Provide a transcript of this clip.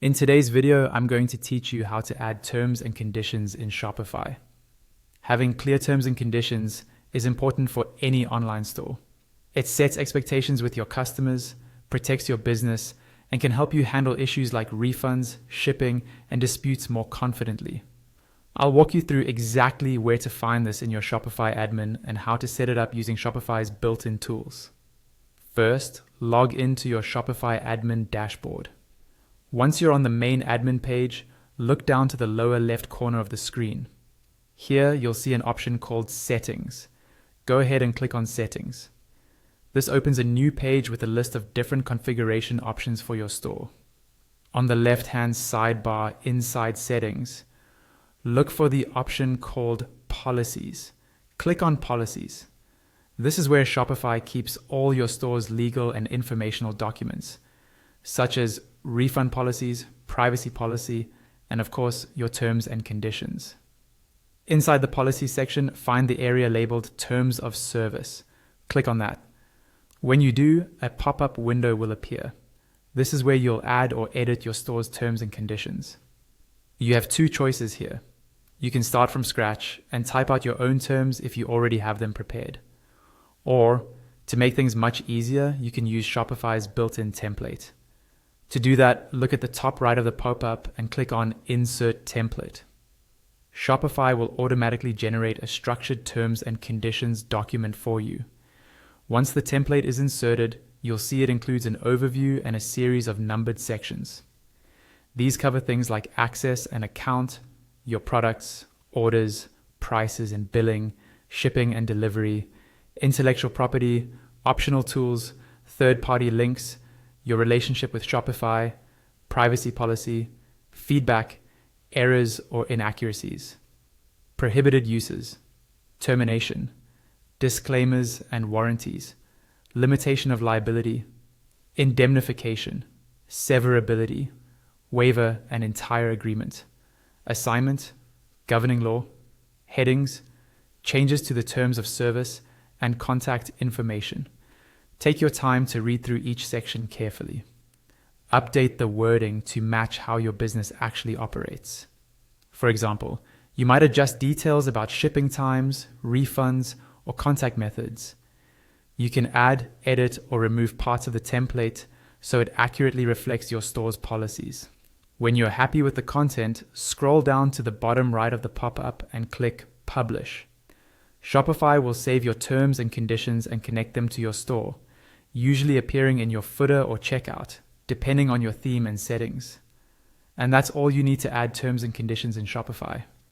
In today's video, I'm going to teach you how to add terms and conditions in Shopify. Having clear terms and conditions is important for any online store. It sets expectations with your customers, protects your business, and can help you handle issues like refunds, shipping, and disputes more confidently. I'll walk you through exactly where to find this in your Shopify admin and how to set it up using Shopify's built-in tools. First, log into your Shopify admin dashboard. Once you're on the main admin page, look down to the lower left corner of the screen. Here, you'll see an option called Settings. Go ahead and click on Settings. This opens a new page with a list of different configuration options for your store. On the left-hand sidebar inside Settings, look for the option called Policies. Click on Policies. This is where Shopify keeps all your store's legal and informational documents, such as refund policies, privacy policy, and of course, your terms and conditions. Inside the policy section, find the area labeled Terms of Service. Click on that. When you do, a pop-up window will appear. This is where you'll add or edit your store's terms and conditions. You have two choices here. You can start from scratch and type out your own terms if you already have them prepared. Or, to make things much easier, you can use Shopify's built-in template. To do that, look at the top right of the pop-up and click on Insert Template. Shopify will automatically generate a structured terms and conditions document for you. Once the template is inserted, you'll see it includes an overview and a series of numbered sections. These cover things like access and account, your products, orders, prices and billing, shipping and delivery, intellectual property, optional tools, third-party links, your relationship with Shopify, privacy policy, feedback, errors or inaccuracies, prohibited uses, termination, disclaimers and warranties, limitation of liability, indemnification, severability, waiver and entire agreement, assignment, governing law, headings, changes to the terms of service, and contact information. Take your time to read through each section carefully. Update the wording to match how your business actually operates. For example, you might adjust details about shipping times, refunds, or contact methods. You can add, edit, or remove parts of the template so it accurately reflects your store's policies. When you're happy with the content, scroll down to the bottom right of the pop-up and click Publish. Shopify will save your terms and conditions and connect them to your store, usually appearing in your footer or checkout, depending on your theme and settings. And that's all you need to add terms and conditions in Shopify.